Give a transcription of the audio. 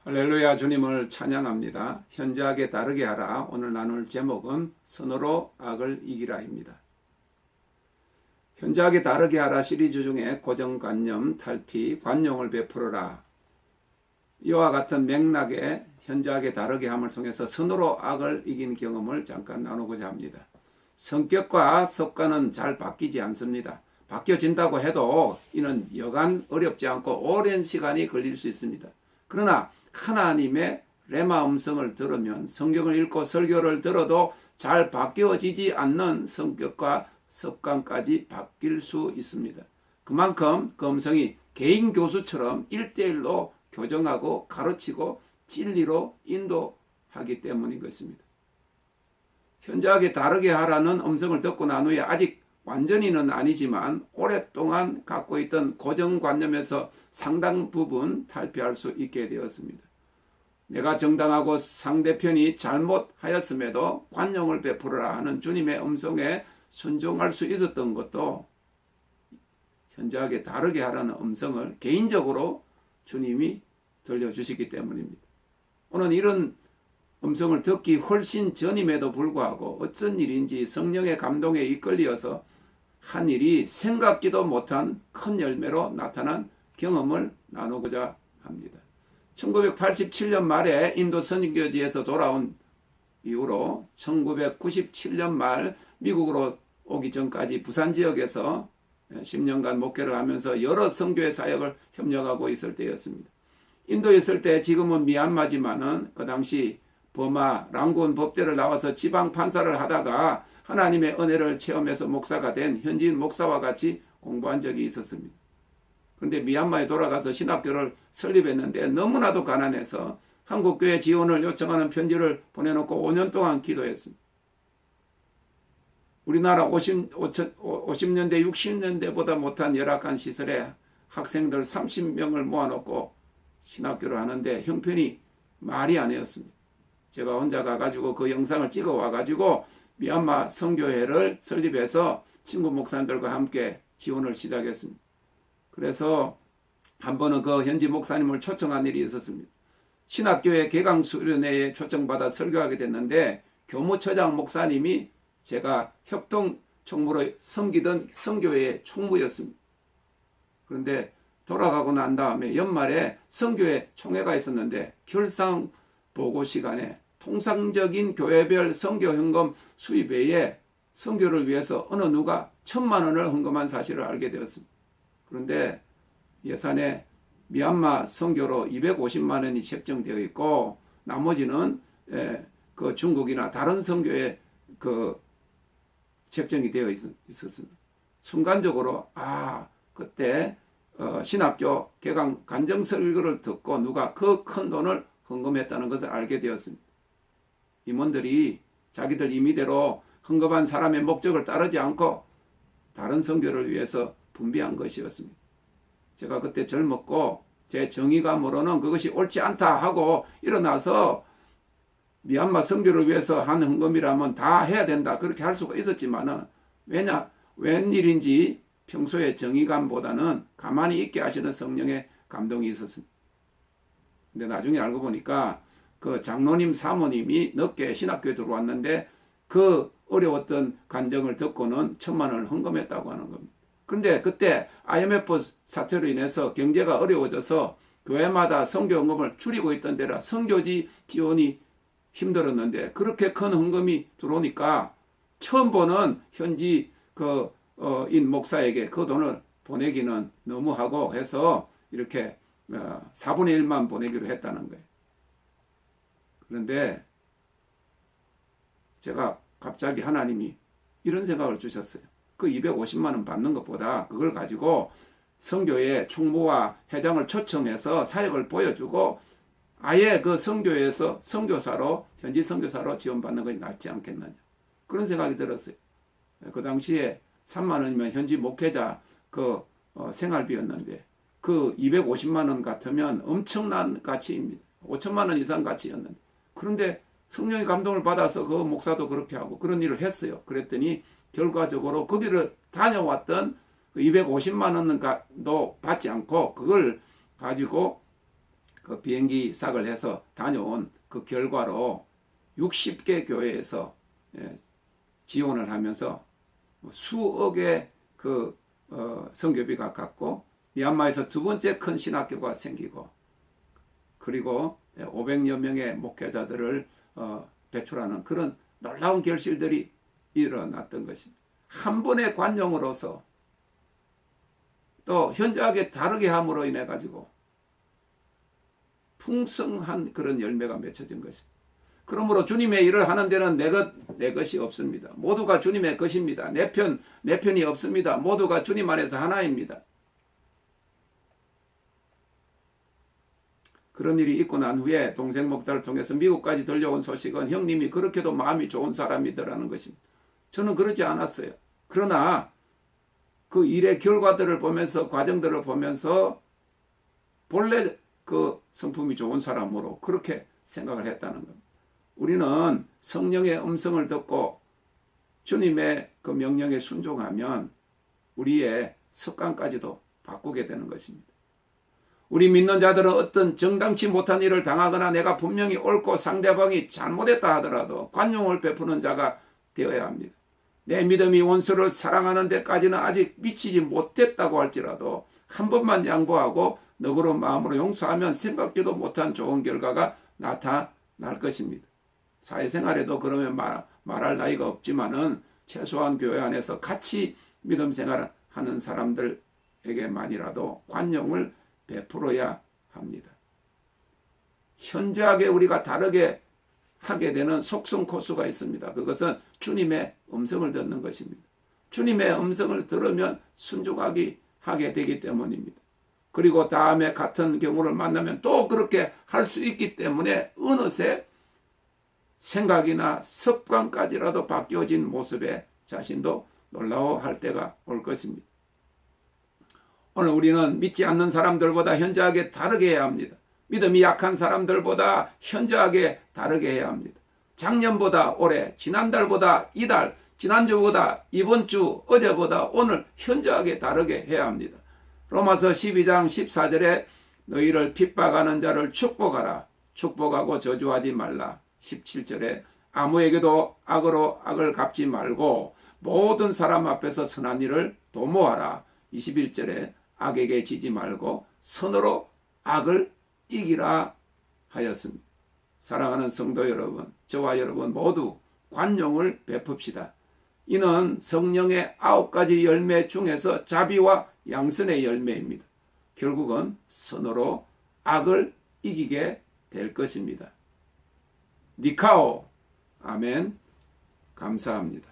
할렐루야. 주님을 찬양합니다. 현저하게 다르게 하라. 오늘 나눌 제목은 선으로 악을 이기라입니다. 현저하게 다르게 하라 시리즈 중에 고정관념, 탈피, 관용을 베풀어라. 이와 같은 맥락의 현저하게 다르게 함을 통해서 선으로 악을 이긴 경험을 잠깐 나누고자 합니다. 성격과 습관은 잘 바뀌지 않습니다. 바뀌어진다고 해도 이는 여간 어렵지 않고 오랜 시간이 걸릴 수 있습니다. 그러나 하나님의 레마 음성을 들으면 성경을 읽고 설교를 들어도 잘 바뀌어지지 않는 성격과 습관까지 바뀔 수 있습니다. 그만큼 그 음성이 개인 교수처럼 1대1로 교정하고 가르치고 진리로 인도하기 때문인 것입니다. 현저하게 다르게 하라는 음성을 듣고 난 후에 아직 완전히는 아니지만 오랫동안 갖고 있던 고정관념에서 상당 부분 탈피할 수 있게 되었습니다. 내가 정당하고 상대편이 잘못하였음에도 관용을 베풀어라 하는 주님의 음성에 순종할 수 있었던 것도 현저하게 다르게 하라는 음성을 개인적으로 주님이 들려주시기 때문입니다. 오늘 이런 음성을 듣기 훨씬 전임에도 불구하고 어쩐 일인지 성령의 감동에 이끌려서 한 일이 생각지도 못한 큰 열매로 나타난 경험을 나누고자 합니다. 1987년 말에 인도 선교지에서 돌아온 이후로 1997년 말 미국으로 오기 전까지 부산 지역에서 10년간 목회를 하면서 여러 선교회 사역을 협력하고 있을 때였습니다. 인도에 있을 때 지금은 미얀마지만은 그 당시 버마 랑군 법대를 나와서 지방 판사를 하다가 하나님의 은혜를 체험해서 목사가 된 현지인 목사와 같이 공부한 적이 있었습니다. 그런데 미얀마에 돌아가서 신학교를 설립했는데 너무나도 가난해서 한국교회 지원을 요청하는 편지를 보내놓고 5년 동안 기도했습니다. 우리나라 50년대 60년대보다 못한 열악한 시설에 학생들 30명을 모아놓고 신학교를 하는데 형편이 말이 아니었습니다. 제가 혼자 가가지고 그 영상을 찍어 와가지고 미얀마 선교회를 설립해서 친구 목사님들과 함께 지원을 시작했습니다. 그래서 한 번은 그 현지 목사님을 초청한 일이 있었습니다. 신학교의 개강 수련회에 초청받아 설교하게 됐는데 교무처장 목사님이 제가 협동 총무로 섬기던 선교회의 총무였습니다. 그런데 돌아가고 난 다음에 연말에 선교회 총회가 있었는데 결산 보고 시간에 통상적인 교회별 선교 헌금 수입 외에 선교를 위해서 어느 누가 1,000만 원을 헌금한 사실을 알게 되었습니다. 그런데 예산에 미얀마 선교로 250만 원이 책정되어 있고 나머지는 그 중국이나 다른 선교에 그 책정이 되어 있었습니다. 순간적으로 그때 신학교 개강 간증 설교를 듣고 누가 그 큰 돈을 헌금했다는 것을 알게 되었습니다. 임원들이 자기들 임의대로 헌금한 사람의 목적을 따르지 않고 다른 선교를 위해서 분비한 것이었습니다. 제가 그때 젊었고 제 정의감으로는 그것이 옳지 않다 하고 일어나서 미얀마 선교를 위해서 한 헌금이라면 다 해야 된다 그렇게 할 수가 있었지만은 웬일인지 평소에 정의감보다는 가만히 있게 하시는 성령의 감동이 있었습니다. 근데 나중에 알고 보니까 그 장로님 사모님이 늦게 신학교에 들어왔는데 그 어려웠던 간증을 듣고는 1,000만 원을 헌금했다고 하는 겁니다. 그런데 그때 IMF 사태로 인해서 경제가 어려워져서 교회마다 선교 헌금을 줄이고 있던 데라 선교지 지원이 힘들었는데 그렇게 큰 헌금이 들어오니까 처음 보는 현지 인 목사에게 그 돈을 보내기는 너무하고 해서 이렇게 4분의 1만 보내기로 했다는 거예요. 그런데 제가 갑자기 하나님이 이런 생각을 주셨어요. 그 250만 원 받는 것보다 그걸 가지고 선교회 총무와 회장을 초청해서 사역을 보여주고 아예 그 선교회에서 선교사로 현지 선교사로 지원받는 것이 낫지 않겠느냐 그런 생각이 들었어요. 그 당시에 3만 원이면 현지 목회자 생활비였는데 그 250만 원 같으면 엄청난 가치입니다. 5천만 원 이상 가치였는데 그런데 성령의 감동을 받아서 그 목사도 그렇게 하고 그런 일을 했어요. 그랬더니 결과적으로 거기를 다녀왔던 250만 원도 받지 않고 그걸 가지고 그 비행기 싹을 해서 다녀온 그 결과로 60개 교회에서 지원을 하면서 수억의 그 선교비가 갔고, 미얀마에서 두 번째 큰 신학교가 생기고, 그리고 500여 명의 목회자들을 배출하는 그런 놀라운 결실들이 일어났던 것입니다. 한 번의 관용으로서 또 현저하게 다르게 함으로 인해 가지고 풍성한 그런 열매가 맺혀진 것입니다. 그러므로 주님의 일을 하는 데는 내 것이 없습니다. 모두가 주님의 것입니다. 내 편이 없습니다. 모두가 주님 안에서 하나입니다. 그런 일이 있고 난 후에 동생 목사를 통해서 미국까지 들려온 소식은 형님이 그렇게도 마음이 좋은 사람이더라는 것입니다. 저는 그러지 않았어요. 그러나 그 일의 결과들을 보면서, 과정들을 보면서 본래 그 성품이 좋은 사람으로 그렇게 생각을 했다는 겁니다. 우리는 성령의 음성을 듣고 주님의 그 명령에 순종하면 우리의 습관까지도 바꾸게 되는 것입니다. 우리 믿는 자들은 어떤 정당치 못한 일을 당하거나 내가 분명히 옳고 상대방이 잘못했다 하더라도 관용을 베푸는 자가 되어야 합니다. 내 믿음이 원수를 사랑하는 데까지는 아직 미치지 못했다고 할지라도 한 번만 양보하고 너그러운 마음으로 용서하면 생각지도 못한 좋은 결과가 나타날 것입니다. 사회생활에도 그러면 말할 나이가 없지만은 최소한 교회 안에서 같이 믿음 생활을 하는 사람들에게만이라도 관용을 베풀어야 합니다. 현저하게 우리가 다르게 하게 되는 속성코스가 있습니다. 그것은 주님의 음성을 듣는 것입니다. 주님의 음성을 들으면 순종하게 되기 때문입니다. 그리고 다음에 같은 경우를 만나면 또 그렇게 할 수 있기 때문에 어느새 생각이나 습관까지라도 바뀌어진 모습에 자신도 놀라워할 때가 올 것입니다. 오늘 우리는 믿지 않는 사람들보다 현저하게 다르게 해야 합니다. 믿음이 약한 사람들보다 현저하게 다르게 해야 합니다. 작년보다 올해, 지난달보다 이달, 지난주보다 이번 주, 어제보다 오늘 현저하게 다르게 해야 합니다. 로마서 12장 14절에 너희를 핍박하는 자를 축복하라. 축복하고 저주하지 말라. 17절에 아무에게도 악으로 악을 갚지 말고 모든 사람 앞에서 선한 일을 도모하라. 21절에 악에게 지지 말고 선으로 악을 이기라 하였습니다. 사랑하는 성도 여러분, 저와 여러분 모두 관용을 베풉시다. 이는 성령의 9가지 열매 중에서 자비와 양선의 열매입니다. 결국은 선으로 악을 이기게 될 것입니다. 니카오. 아멘. 감사합니다.